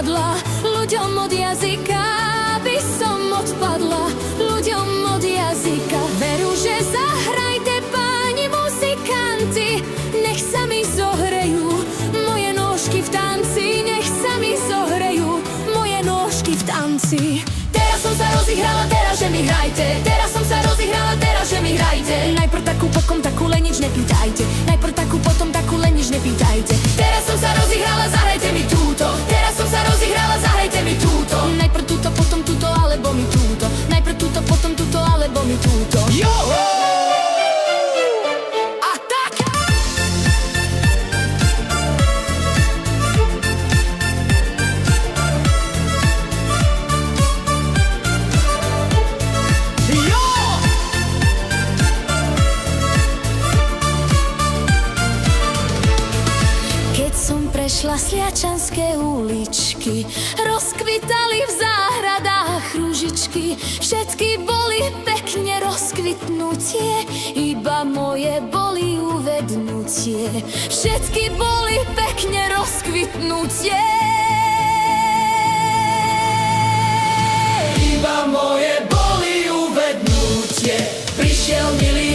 odpadla, ľuďom od jazyka by som odpadla, ľuďom od jazyka. Veru, že zahrajte páni muzikanti, nech sa mi zohrejú moje nôžky v tanci, nech sa mi zohrejú moje nôžky v tanci. Teraz som sa rozihrala, teraz že mi hrajte, teraz som sa rozihrala, teraz že mi hrajte. Najprv takú, potom takú, len nič nepýtajte, najprv takú, potom takú, len nič nepýtajte. Teraz som sa rozihrala, zahrajte mi túto, teraz som sa rozihrala, zahrajte mi túto. Najprv túto, potom túto, alebo mi túto, najprv túto, potom túto, alebo mi túto. Jo! Prešla Sliačanské uličky, rozkvitali v záhradách rúžičky, všetky boli pekne rozkvitnutie, iba moje boli uvednutie. Všetky boli pekne rozkvitnutie, iba moje boli uvednutie. Prišiel milý